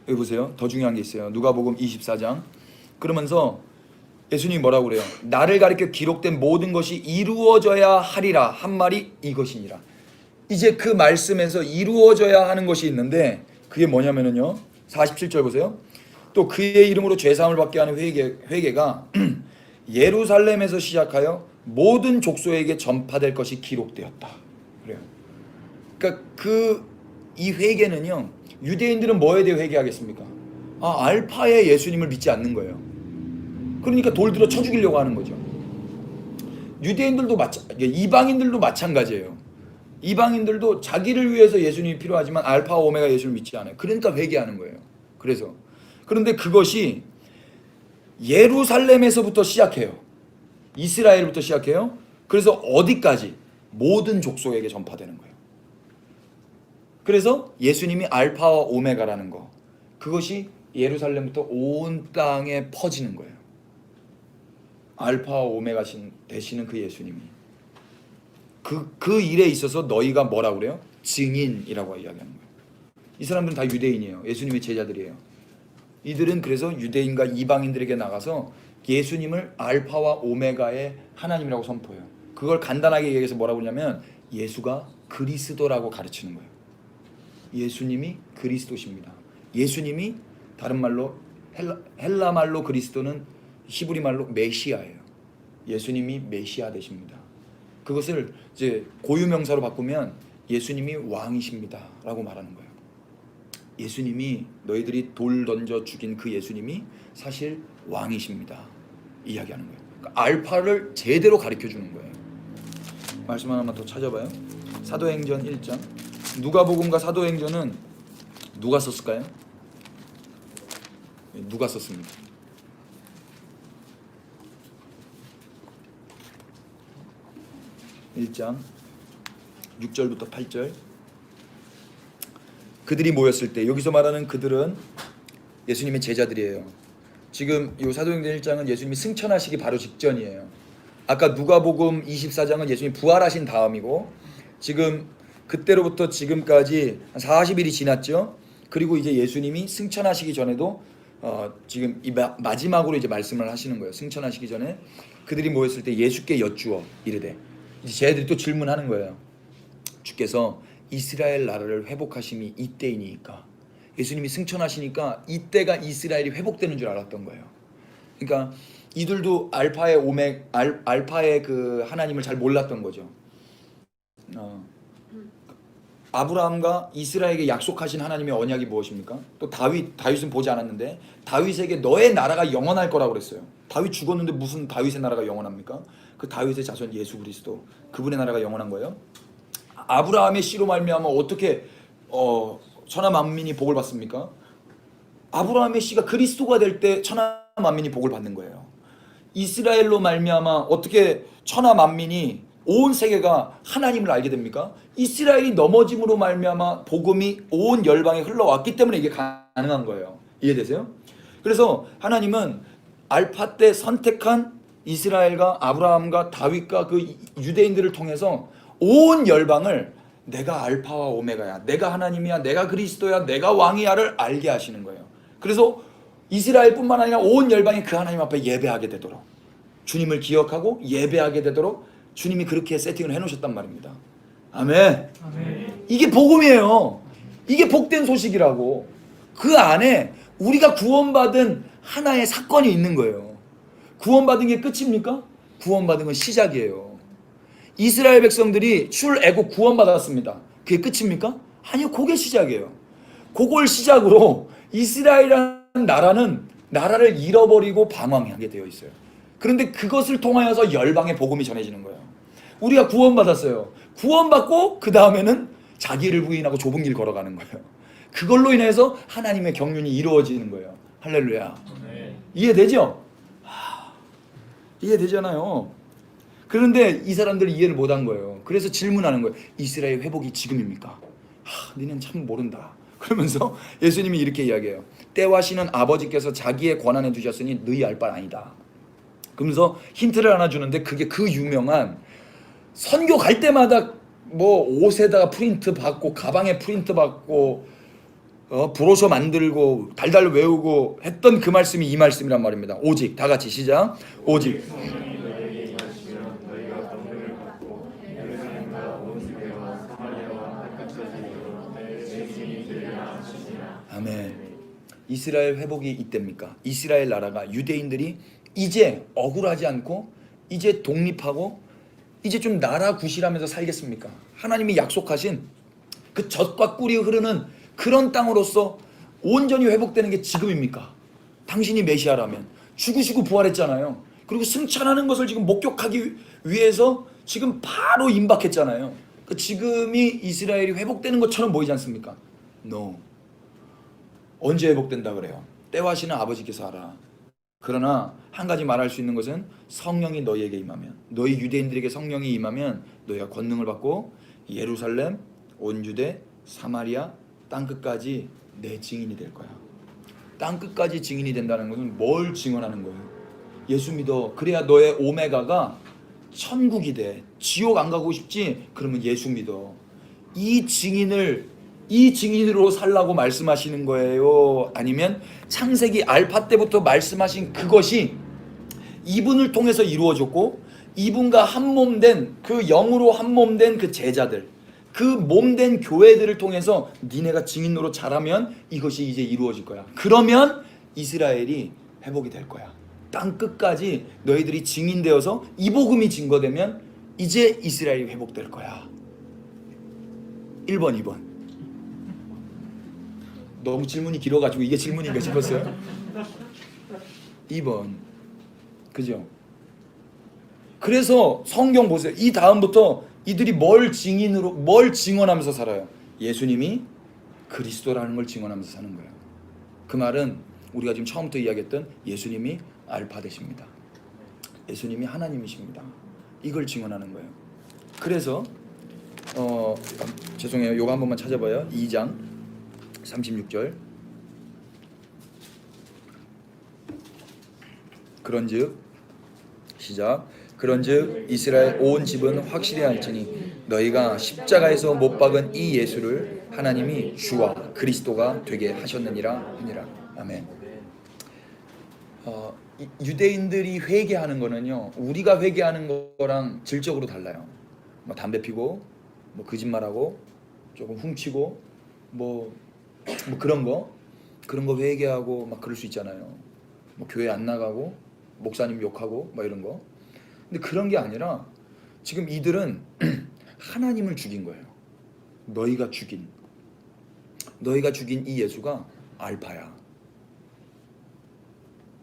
Speaker 1: 여기 보세요. 더 중요한 게 있어요. 누가복음 24장. 그러면서 예수님이 뭐라고 그래요? 나를 가리켜 기록된 모든 것이 이루어져야 하리라 한 말이 이것이니라. 이제 그 말씀에서 이루어져야 하는 것이 있는데 그게 뭐냐면요. 47절 보세요. 또 그의 이름으로 죄사함을 받게 하는 회개가 예루살렘에서 시작하여 모든 족속에게 전파될 것이 기록되었다. 그래요. 그러니까 이 회개는요. 유대인들은 뭐에 대해 회개하겠습니까? 알파의 예수님을 믿지 않는 거예요. 그러니까 돌 들어 쳐 죽이려고 하는 거죠. 유대인들도 이방인들도 마찬가지예요. 이방인들도 자기를 위해서 예수님이 필요하지만 알파 오메가 예수를 믿지 않아요. 그러니까 회개하는 거예요. 그런데 그것이 예루살렘에서부터 시작해요. 이스라엘부터 시작해요. 그래서 어디까지? 모든 족속에게 전파되는 거예요. 그래서 예수님이 알파와 오메가라는 거, 그것이 예루살렘부터 온 땅에 퍼지는 거예요. 알파와 오메가 되시는 그 예수님이 그 일에 있어서 너희가 뭐라고 그래요? 증인이라고 이야기하는 거예요. 이 사람들은 다 유대인이에요. 예수님의 제자들이에요. 이들은 그래서 유대인과 이방인들에게 나가서 예수님을 알파와 오메가의 하나님이라고 선포해요. 그걸 간단하게 얘기해서 뭐라고 그러냐면 예수가 그리스도라고 가르치는 거예요. 예수님이 그리스도십니다. 예수님이 다른 말로 헬라 말로 그리스도는 히브리 말로 메시아예요. 예수님이 메시아 되십니다. 그것을 이제 고유명사로 바꾸면 예수님이 왕이십니다라고 말하는 거예요. 예수님이 너희들이 돌 던져 죽인 그 예수님이 사실 왕이십니다. 이야기하는 거예요. 그러니까 알파를 제대로 가르쳐 주는 거예요. 말씀 하나만 더 찾아봐요. 사도행전 1장. 누가복음과 사도행전은 누가 썼을까요? 누가 썼습니다. (1장) 6절부터 8절. 그들이 모였을 때, 여기서 말하는 그들은 예수님의 제자들이에요. 지금 이 사도행전 1장은 예수님이 승천하시기 바로 직전이에요. 아까 누가복음 24장은 예수님이 부활하신 다음이고, 지금 그때로부터 지금까지 한 40일이 지났죠. 그리고 이제 예수님이 승천하시기 전에도 지금 이 마지막으로 이제 말씀을 하시는 거예요. 승천하시기 전에 그들이 모였을 때 예수께 여쭈어 이르되, 이제 쟤들이 또 질문하는 거예요. 주께서 이스라엘 나라를 회복하심이 이때이니까. 예수님이 승천하시니까 이때가 이스라엘이 회복되는 줄 알았던 거예요. 그러니까 이들도 알파의 그 하나님을 잘 몰랐던 거죠. 아브라함과 이스라엘에게 약속하신 하나님의 언약이 무엇입니까? 또 다윗은 보지 않았는데 다윗에게 너의 나라가 영원할 거라고 그랬어요. 다윗 죽었는데 무슨 다윗의 나라가 영원합니까? 그 다윗의 자손 예수 그리스도, 그분의 나라가 영원한 거예요. 아브라함의 씨로 말미암아 어떻게 천하 만민이 복을 받습니까? 아브라함의 씨가 그리스도가 될 때 천하 만민이 복을 받는 거예요. 이스라엘로 말미암아 어떻게 천하 만민이, 온 세계가 하나님을 알게 됩니까? 이스라엘이 넘어짐으로 말미암아 복음이 온 열방에 흘러왔기 때문에 이게 가능한 거예요. 이해되세요? 그래서 하나님은 알파 때 선택한 이스라엘과 아브라함과 다윗과 그 유대인들을 통해서 온 열방을 내가 알파와 오메가야, 내가 하나님이야, 내가 그리스도야, 내가 왕이야를 알게 하시는 거예요. 그래서 이스라엘뿐만 아니라 온 열방이 그 하나님 앞에 예배하게 되도록, 주님을 기억하고 예배하게 되도록 주님이 그렇게 세팅을 해놓으셨단 말입니다. 아멘. 아멘. 이게 복음이에요. 이게 복된 소식이라고. 그 안에 우리가 구원받은 하나의 사건이 있는 거예요. 구원받은 게 끝입니까? 구원받은 건 시작이에요. 이스라엘 백성들이 출애굽 구원받았습니다. 그게 끝입니까? 아니요, 그게 시작이에요. 그걸 시작으로 이스라엘이라는 나라를 잃어버리고 방황하게 되어 있어요. 그런데 그것을 통하여서 열방의 복음이 전해지는 거예요. 우리가 구원받았어요. 구원받고 그 다음에는 자기를 부인하고 좁은 길 걸어가는 거예요. 그걸로 인해서 하나님의 경륜이 이루어지는 거예요. 할렐루야. 네. 이해되죠? 이해되잖아요. 그런데 이 사람들이 이해를 못한 거예요. 그래서 질문하는 거예요. 이스라엘 회복이 지금입니까? 니는 참 모른다. 그러면서 예수님이 이렇게 이야기해요. 때와 시는 아버지께서 자기의 권한에 두셨으니 너희 알 바 아니다. 그러면서 힌트를 하나 주는데, 그게 그 유명한, 선교 갈 때마다 뭐 옷에다가 프린트 받고 가방에 프린트 받고 브로셔 만들고 달달 외우고 했던 그 말씀이 이 말씀이란 말입니다. 오직, 다 같이 시작. 오직 아멘. 이스라엘 회복이 이때입니까? 이스라엘 나라가, 유대인들이 이제 억울하지 않고 이제 독립하고 이제 좀 나라 구실하면서 살겠습니까? 하나님이 약속하신 그 젖과 꿀이 흐르는 그런 땅으로서 온전히 회복되는 게 지금입니까? 당신이 메시아라면. 죽으시고 부활했잖아요. 그리고 승천하는 것을 지금 목격하기 위해서 지금 바로 임박했잖아요. 그 지금이 이스라엘이 회복되는 것처럼 보이지 않습니까? No. 언제 회복된다 그래요? 때와 시는 아버지께서 알아. 그러나 한 가지 말할 수 있는 것은 성령이 너희에게 임하면, 너희 유대인들에게 성령이 임하면 너희가 권능을 받고 예루살렘, 온 유대, 사마리아, 땅끝까지 내 증인이 될 거야. 땅끝까지 증인이 된다는 것은 뭘 증언하는 거예요? 예수 믿어. 그래야 너의 오메가가 천국이 돼. 지옥 안 가고 싶지? 그러면 예수 믿어. 이 증인으로 살라고 말씀하시는 거예요? 아니면 창세기 알파 때부터 말씀하신 그것이 이분을 통해서 이루어졌고, 이분과 한몸된 그 영으로 한몸된 그 제자들, 그 몸된 교회들을 통해서 니네가 증인 노릇 잘하면 이것이 이제 이루어질 거야. 그러면 이스라엘이 회복이 될 거야. 땅 끝까지 너희들이 증인되어서 이 복음이 증거되면 이제 이스라엘이 회복될 거야. 1번, 2번. 너무 질문이 길어가지고 이게 질문인가 싶었어요. 2번. 그죠? 그래서 성경 보세요. 이 다음부터 이들이 뭘 증언하면서 살아요? 예수님이 그리스도라는 걸 증언하면서 사는 거예요. 그 말은 우리가 지금 처음부터 이야기했던 예수님이 알파 되십니다. 예수님이 하나님이십니다. 이걸 증언하는 거예요. 그래서 죄송해요. 요거 한 번만 찾아봐요. 2장 36절. 그런즉 시작. 그런즉 이스라엘 온 집은 확실히 알지니 너희가 십자가에서 못 박은 이 예수를 하나님이 주와 그리스도가 되게 하셨느니라 하니라. 아멘. 유대인들이 회개하는 거는요, 우리가 회개하는 거랑 질적으로 달라요. 뭐 담배 피고, 뭐 거짓말하고, 조금 훔치고, 뭐 그런 거 회개하고 막 그럴 수 있잖아요. 뭐 교회 안 나가고, 목사님 욕하고, 막 이런 거. 근데 그런 게 아니라 지금 이들은 하나님을 죽인 거예요. 너희가 죽인 이 예수가 알파야.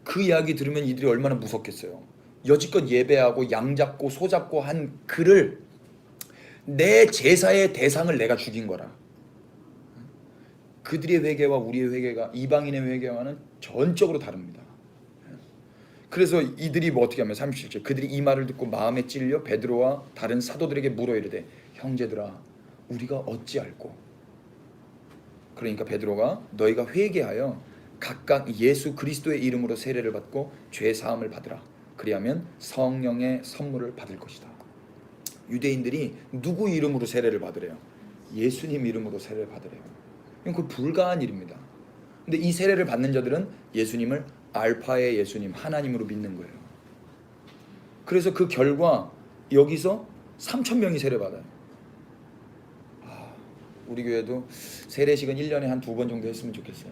Speaker 1: 그 이야기 들으면 이들이 얼마나 무섭겠어요. 여지껏 예배하고 양 잡고 소 잡고 한 그를 내 제사의 대상을 내가 죽인 거라. 그들의 회개와 우리의 회개가 이방인의 회개와는 전적으로 다릅니다. 그래서 이들이 뭐 어떻게 하면 37절 그들이 이 말을 듣고 마음에 찔려 베드로와 다른 사도들에게 물어 이르되 형제들아 우리가 어찌 알꼬. 그러니까 베드로가 너희가 회개하여 각각 예수 그리스도의 이름으로 세례를 받고 죄 사함을 받으라. 그리하면 성령의 선물을 받을 것이다. 유대인들이 누구 이름으로 세례를 받으래요? 예수님 이름으로 세례를 받으래요. 이건 불가한 일입니다. 근데 이 세례를 받는 자들은 예수님을 알파의 예수님 하나님으로 믿는 거예요. 그래서 그 결과 여기서 3,000명이 세례 받아요. 우리 교회도 세례식은 1년에 한 2번 정도 했으면 좋겠어요.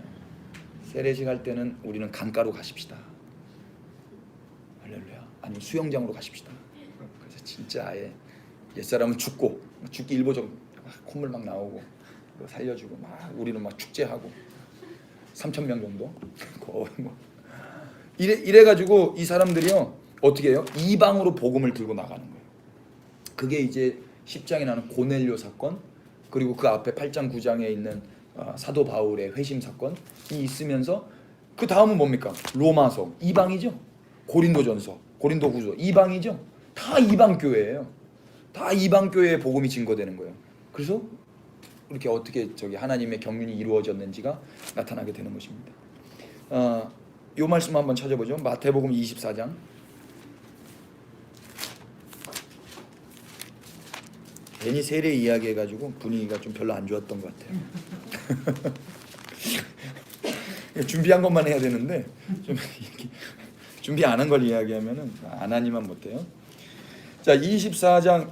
Speaker 1: 세례식 할 때는 우리는 강가로 가십시다. 할렐루야. 아니면 수영장으로 가십시다. 그래서 진짜 아예 옛사람은 죽기 일보 전 콧물 막 나오고 살려주고 막 우리는 막 축제하고 3,000명 정도 거의 뭐 이래가지고 이 사람들이요 어떻게 해요? 이방으로 복음을 들고 나가는 거예요. 그게 이제 10장에 나오는 고넬료 사건, 그리고 그 앞에 8장 9장에 있는 사도 바울의 회심 사건이 있으면서 그 다음은 뭡니까? 로마서 이방이죠. 고린도전서, 고린도후서 이방이죠. 다 이방 교회예요. 다 이방 교회의 복음이 증거되는 거예요. 그래서 이렇게 어떻게 하나님의 경륜이 이루어졌는지가 나타나게 되는 것입니다. 요 말씀 한번 찾아보죠. 마태복음 24장. 괜히 세례 이야기해가지고 분위기가 좀 별로 안 좋았던 것 같아요. 준비한 것만 해야 되는데 좀 준비 안 한 걸 이야기하면은 안 하니만 못해요. 자, 24장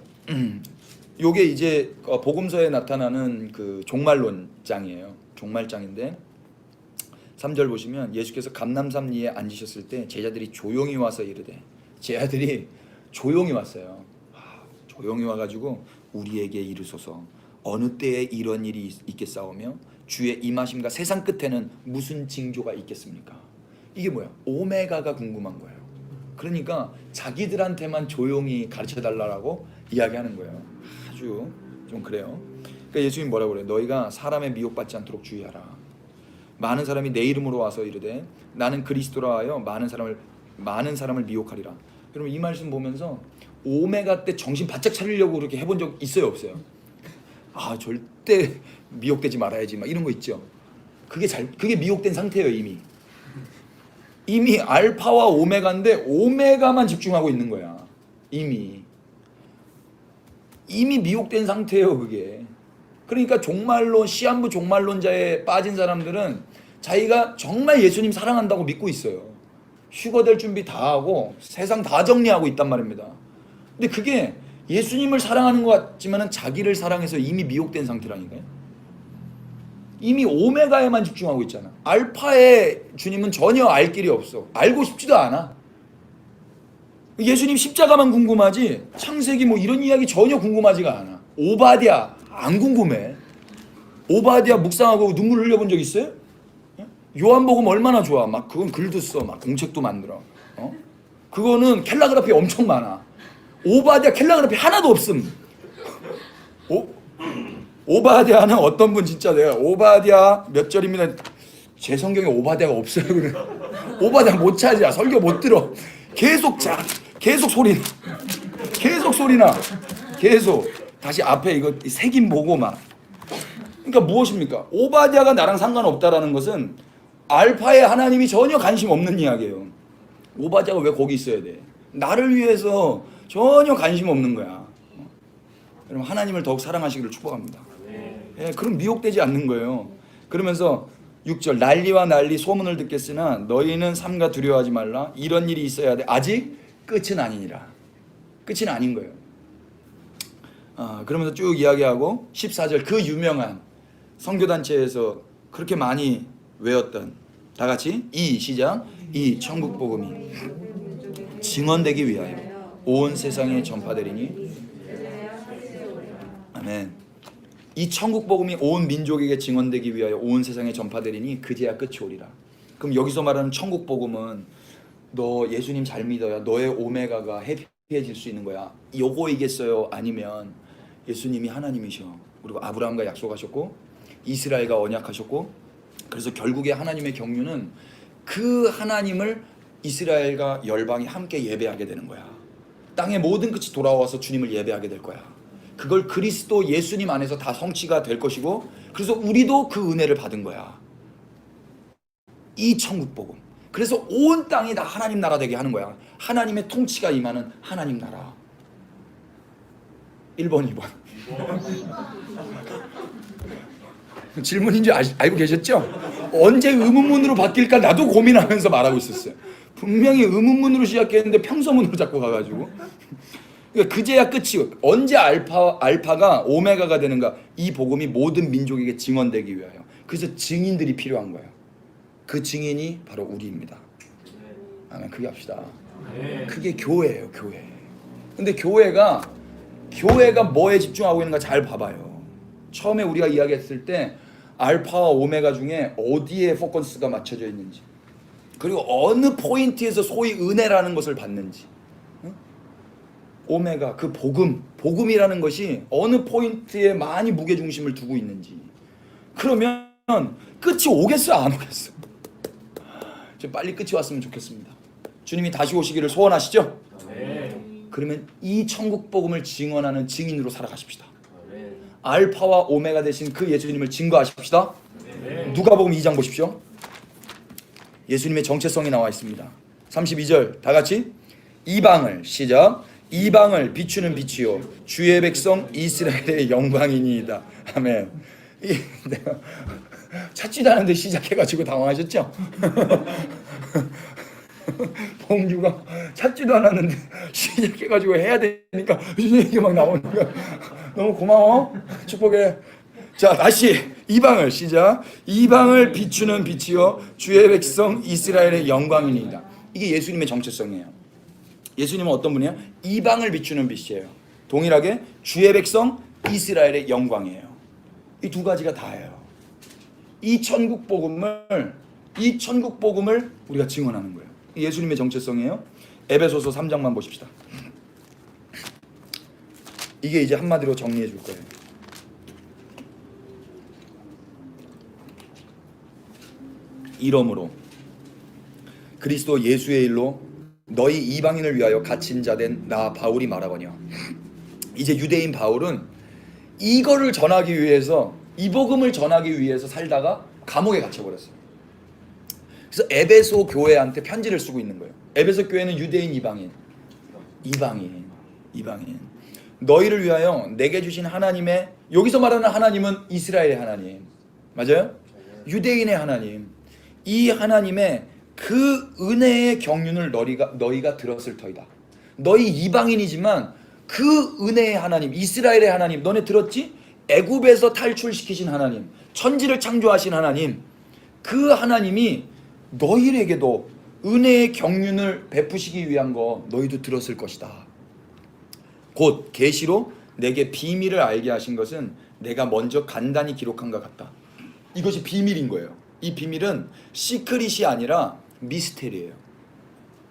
Speaker 1: 요게 이제 복음서에 나타나는 그 종말론장이에요. 종말장인데 3절 보시면 예수께서 감람산 위에 앉으셨을 때 제자들이 조용히 와서 이르되 제자들이 조용히 왔어요. 조용히 와가지고 우리에게 이르소서 어느 때에 이런 일이 있겠사오며 주의 임하심과 세상 끝에는 무슨 징조가 있겠습니까? 이게 뭐야? 오메가가 궁금한 거예요. 그러니까 자기들한테만 조용히 가르쳐달라고 이야기하는 거예요. 아주 좀 그래요. 그러니까 예수님 뭐라고 그래요? 너희가 사람의 미혹받지 않도록 주의하라. 많은 사람이 내 이름으로 와서 이르되 나는 그리스도라 하여 많은 사람을 미혹하리라. 여러분 이 말씀 보면서 오메가 때 정신 바짝 차리려고 그렇게 해본 적 있어요, 없어요? 절대 미혹되지 말아야지 막 이런 거 있죠. 그게 미혹된 상태예요. 이미 알파와 오메가인데 오메가만 집중하고 있는 거야. 이미 미혹된 상태예요, 그게. 그러니까 시한부 종말론자에 빠진 사람들은 자기가 정말 예수님 사랑한다고 믿고 있어요. 휴거될 준비 다 하고 세상 다 정리하고 있단 말입니다. 근데 그게 예수님을 사랑하는 것 같지만 자기를 사랑해서 이미 미혹된 상태라니까요. 이미 오메가에만 집중하고 있잖아. 알파의 주님은 전혀 알 길이 없어. 알고 싶지도 않아. 예수님 십자가만 궁금하지 창세기 뭐 이런 이야기 전혀 궁금하지가 않아. 오바댜 안 궁금해. 오바댜 묵상하고 눈물 흘려본 적 있어요? 요한복음 얼마나 좋아. 막 그건 글도 써. 막 공책도 만들어. 그거는 캘라그라피 엄청 많아. 오바댜 캘라그라피 하나도 없음. 오바댜는 어떤 분 진짜 내가 오바댜 몇 절입니다. 제 성경에 오바댜가 없어요. 그래. 오바댜 못 찾아. 설교 못 들어. 계속 소리나. 계속 소리나. 계속 다시 앞에 이거 색임 보고 막. 그러니까 무엇입니까? 오바댜가 나랑 상관없다라는 것은 알파의 하나님이 전혀 관심 없는 이야기예요. 오바댜가 왜 거기 있어야 돼? 나를 위해서 전혀 관심 없는 거야. 여러분 하나님을 더욱 사랑하시기를 축복합니다. 예, 그럼 미혹되지 않는 거예요. 그러면서 6절 난리와 난리 소문을 듣겠으나 너희는 삼가 두려워하지 말라. 이런 일이 있어야 돼. 아직 끝은 아니니라. 끝은 아닌 거예요. 그러면서 쭉 이야기하고 14절 그 유명한 선교단체에서 그렇게 많이 외웠던 다 같이 시작 이 천국 복음이 증언되기 위하여 온 세상에 전파되리니 아멘. 이 천국 복음이 온 민족에게 증언되기 위하여 온 세상에 전파되리니 그제야 끝이 오리라. 그럼 여기서 말하는 천국 복음은 너 예수님 잘 믿어야 너의 오메가가 해피해질 수 있는 거야. 요거이겠어요? 아니면 예수님이 하나님이셔. 그리고 아브라함과 약속하셨고 이스라엘과 언약하셨고 그래서 결국에 하나님의 경륜은 그 하나님을 이스라엘과 열방이 함께 예배하게 되는 거야. 땅의 모든 끝이 돌아와서 주님을 예배하게 될 거야. 그걸 그리스도 예수님 안에서 다 성취가 될 것이고 그래서 우리도 그 은혜를 받은 거야. 이 천국 복음. 그래서 온 땅이 다 하나님 나라 되게 하는 거야. 하나님의 통치가 임하는 하나님 나라. 1번 2번 질문인 줄 알고 계셨죠? 언제 의문문으로 바뀔까 나도 고민하면서 말하고 있었어요. 분명히 의문문으로 시작했는데 평서문으로 자꾸 가가지고 그러니까 그제야 끝이. 언제 알파가 오메가가 되는가? 이 복음이 모든 민족에게 증언되기 위하여. 그래서 증인들이 필요한 거예요. 그 증인이 바로 우리입니다. 아멘. 크게 합시다. 그게 교회예요. 교회. 근데 교회가 뭐에 집중하고 있는가 잘 봐봐요. 처음에 우리가 이야기했을 때 알파와 오메가 중에 어디에 포커스가 맞춰져 있는지, 그리고 어느 포인트에서 소위 은혜라는 것을 받는지. 오메가 그 복음이라는 것이 어느 포인트에 많이 무게중심을 두고 있는지. 그러면 끝이 오겠어 안 오겠어? 좀 빨리 끝이 왔으면 좋겠습니다. 주님이 다시 오시기를 소원하시죠? 그러면 이 천국 복음을 증언하는 증인으로 살아가십시다. 알파와 오메가 되신 그 예수님을 증거하십시다. 누가복음 2장 보십시오. 예수님의 정체성이 나와 있습니다. 32절 다 같이 이방을 시작 이방을 비추는 빛이요 주의 백성 이스라엘의 영광이니이다. 아멘. 내가 찾지도 않은데 시작해가지고 당황하셨죠? 봉규가 찾지도 않았는데 시작해가지고 해야 되니까 이게 막 나오는 거야. 너무 고마워. 축복해. 자 다시 이방을 시작 이방을 비추는 빛이요 주의 백성 이스라엘의 영광이니이다. 이게 예수님의 정체성이에요. 예수님은 어떤 분이에요? 이방을 비추는 빛이에요. 동일하게 주의 백성 이스라엘의 영광이에요. 이 두 가지가 다예요. 이 천국 복음을 우리가 증언하는 거예요. 예수님의 정체성이에요. 에베소서 3장만 보십시다. 이게 이제 한마디로 정리해 줄 거예요. 이러므로 그리스도 예수의 일로 너희 이방인을 위하여 갇힌 자 된 나 바울이 말하거니와. 이제 유대인 바울은 이거를 전하기 위해서 이 복음을 전하기 위해서 살다가 감옥에 갇혀버렸어요. 그래서 에베소 교회한테 편지를 쓰고 있는 거예요. 에베소 교회는 유대인 이방인 너희를 위하여 내게 주신 하나님의, 여기서 말하는 하나님은 이스라엘의 하나님 맞아요? 유대인의 하나님, 이 하나님의 그 은혜의 경륜을 너희가 들었을 터이다. 너희 이방인이지만 그 은혜의 하나님, 이스라엘의 하나님, 너네 들었지? 애굽에서 탈출시키신 하나님, 천지를 창조하신 하나님, 그 하나님이 너희에게도 은혜의 경륜을 베푸시기 위한 거 너희도 들었을 것이다. 곧 계시로 내게 비밀을 알게 하신 것은 내가 먼저 간단히 기록한 것 같다. 이것이 비밀인 거예요. 이 비밀은 시크릿이 아니라 미스테리예요.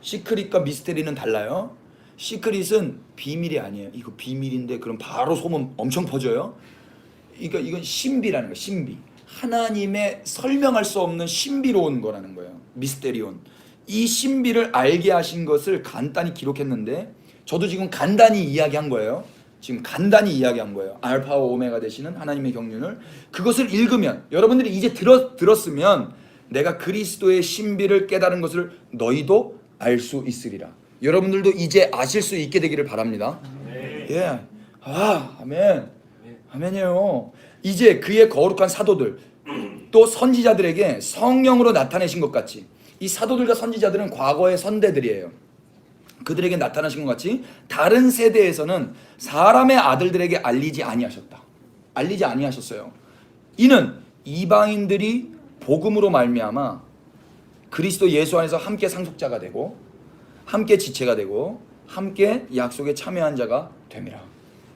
Speaker 1: 시크릿과 미스테리는 달라요. 시크릿은 비밀이 아니에요. 이거 비밀인데 그럼 바로 소문 엄청 퍼져요. 이건 신비라는 거예요. 신비. 하나님의 설명할 수 없는 신비로운 거라는 거예요. 미스테리온. 이 신비를 알게 하신 것을 간단히 기록했는데 저도 지금 간단히 이야기한 거예요. 지금 간단히 이야기한 거예요. 알파와 오메가 되시는 하나님의 경륜을. 그것을 읽으면 여러분들이 이제 들었으면 내가 그리스도의 신비를 깨달은 것을 너희도 알 수 있으리라. 여러분들도 이제 아실 수 있게 되기를 바랍니다. 예. 아멘. 아멘이에요. 이제 그의 거룩한 사도들 또 선지자들에게 성령으로 나타내신 것 같이, 이 사도들과 선지자들은 과거의 선대들이에요. 그들에게 나타나신 것 같이 다른 세대에서는 사람의 아들들에게 알리지 아니하셨다. 알리지 아니하셨어요. 이는 이방인들이 복음으로 말미암아 그리스도 예수 안에서 함께 상속자가 되고 함께 지체가 되고 함께 약속에 참여한 자가 됨이라.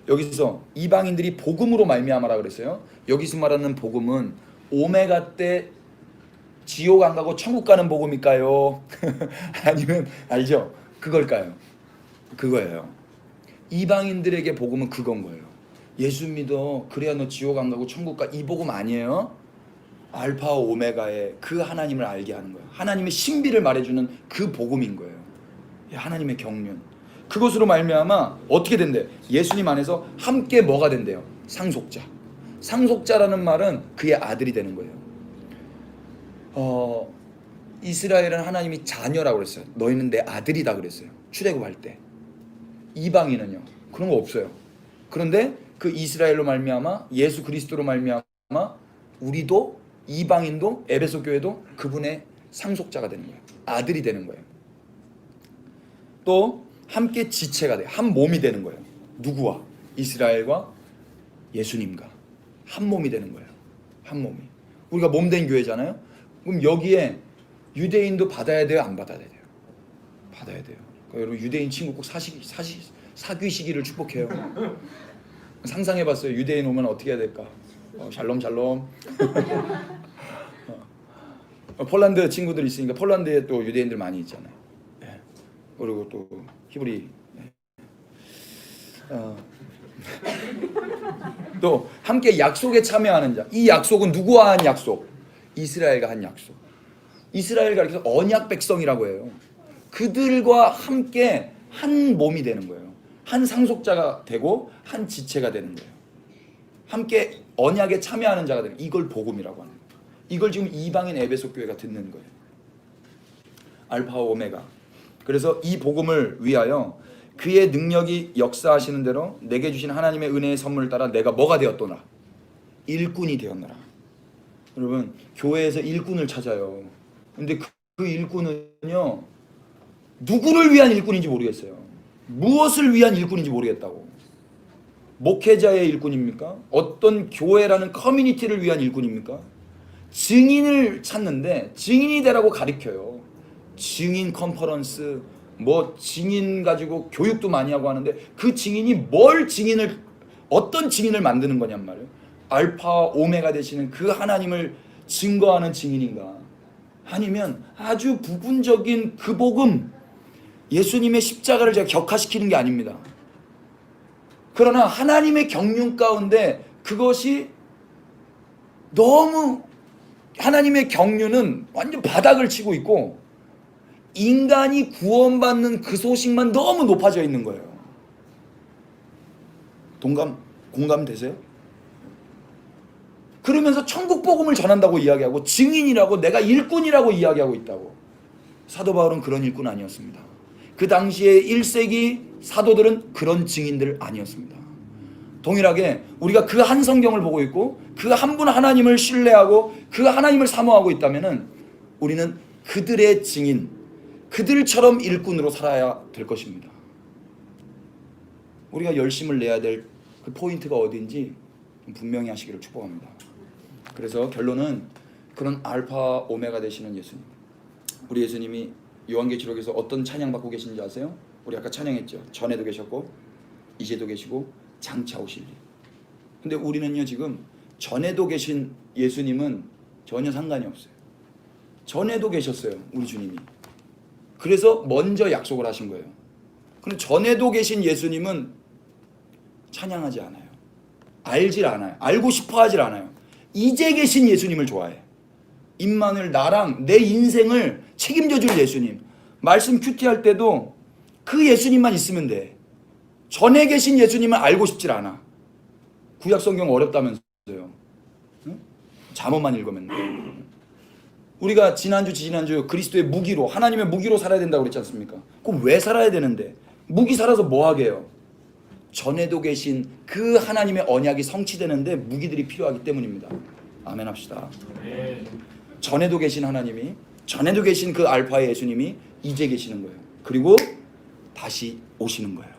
Speaker 1: 여기서 이방인들이 복음으로 말미암아라 그랬어요. 여기서 말하는 복음은 오메가 때 지옥 안 가고 천국 가는 복음일까요? 아니면 알죠? 그걸까요? 그거예요. 이방인들에게 복음은 그건 거예요. 예수 믿어 그래야 너 지옥 안 가고 천국 가. 이 복음 아니에요. 알파와 오메가의 그 하나님을 알게 하는 거예요. 하나님의 신비를 말해주는 그 복음인 거예요. 하나님의 경륜. 그것으로 말미암아 어떻게 된대? 예수님 안에서 함께 뭐가 된대요? 상속자. 상속자라는 말은 그의 아들이 되는 거예요. 이스라엘은 하나님이 자녀라고 그랬어요. 너희는 내 아들이다 그랬어요. 출애굽할 때. 이방인은요, 그런 거 없어요. 그런데 그 이스라엘로 말미암아 예수 그리스도로 말미암아 우리도 이방인도 에베소 교회도 그분의 상속자가 되는 거예요. 아들이 되는 거예요. 또 함께 지체가 돼요. 한 몸이 되는 거예요. 누구와? 이스라엘과 예수님과 한 몸이 되는 거예요. 한 몸이. 우리가 몸된 교회잖아요. 그럼 여기에 유대인도 받아야 돼요? 안 받아야 돼요? 받아야 돼요. 그러니까 여러분 유대인 친구 꼭 사귀시기를 축복해요. 상상해봤어요. 유대인 오면 어떻게 해야 될까? 샬롬 샬롬. 폴란드 친구들 있으니까 폴란드에 또 유대인들 많이 있잖아요. 예. 그리고 또 히브리. 또 함께 약속에 참여하는 자. 이 약속은 누구와 한 약속? 이스라엘과 한 약속. 이스라엘 가리켜서 언약 백성이라고 해요. 그들과 함께 한 몸이 되는 거예요. 한 상속자가 되고 한 지체가 되는 거예요. 함께 언약에 참여하는 자가 되는, 이걸 복음이라고 하는 거예요. 이걸 지금 이방인 에베소 교회가 듣는 거예요. 알파와 오메가. 그래서 이 복음을 위하여 그의 능력이 역사하시는 대로 내게 주신 하나님의 은혜의 선물을 따라 내가 뭐가 되었도나? 일꾼이 되었노라. 여러분 교회에서 일꾼을 찾아요. 근데 그 일꾼은요, 누구를 위한 일꾼인지 모르겠어요. 무엇을 위한 일꾼인지 모르겠다고. 목회자의 일꾼입니까? 어떤 교회라는 커뮤니티를 위한 일꾼입니까? 증인을 찾는데 증인이 되라고 가르쳐요. 증인 컨퍼런스, 뭐 증인 가지고 교육도 많이 하고 하는데 그 증인이 어떤 증인을 만드는 거냔 말이에요. 알파와 오메가 되시는 그 하나님을 증거하는 증인인가? 아니면 아주 부분적인 그 복음, 예수님의 십자가를 제가 격화시키는 게 아닙니다. 그러나 하나님의 경륜 가운데 그것이 너무, 하나님의 경륜은 완전 바닥을 치고 있고 인간이 구원받는 그 소식만 너무 높아져 있는 거예요. 공감되세요? 그러면서 천국 복음을 전한다고 이야기하고 증인이라고, 내가 일꾼이라고 이야기하고 있다고. 사도 바울은 그런 일꾼 아니었습니다. 그 당시에 1세기 사도들은 그런 증인들 아니었습니다. 동일하게 우리가 그 한 성경을 보고 있고 그 한 분 하나님을 신뢰하고 그 하나님을 사모하고 있다면 우리는 그들의 증인, 그들처럼 일꾼으로 살아야 될 것입니다. 우리가 열심을 내야 될 그 포인트가 어딘지 분명히 하시기를 축복합니다. 그래서 결론은 그런 알파 오메가 되시는 예수님. 우리 예수님이 요한계시록에서 어떤 찬양 받고 계신지 아세요? 우리 아까 찬양했죠. 전에도 계셨고 이제도 계시고 장차 오실 일. 근데 우리는요 지금 전에도 계신 예수님은 전혀 상관이 없어요. 전에도 계셨어요. 우리 주님이. 그래서 먼저 약속을 하신 거예요. 그럼 전에도 계신 예수님은 찬양하지 않아요. 알질 않아요. 알고 싶어 하질 않아요. 이제 계신 예수님을 좋아해. 임마누엘, 나랑 내 인생을 책임져 줄 예수님. 말씀 큐티할 때도 그 예수님만 있으면 돼. 전에 계신 예수님을 알고 싶질 않아. 구약 성경 어렵다면서요. 응? 잠언만 읽으면. 우리가 지난주 그리스도의 무기로, 하나님의 무기로 살아야 된다고 그랬지 않습니까? 그럼 왜 살아야 되는데? 무기 살아서 뭐 하게요? 전에도 계신 그 하나님의 언약이 성취되는데 무기들이 필요하기 때문입니다. 아멘 합시다. 전에도 계신 하나님이, 전에도 계신 그 알파의 예수님이 이제 계시는 거예요. 그리고 다시 오시는 거예요.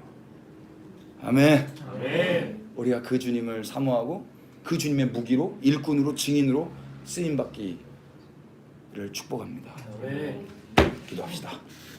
Speaker 1: 아멘. 우리가 그 주님을 사모하고 그 주님의 무기로, 일꾼으로, 증인으로 쓰임받기를 축복합니다. 기도합시다.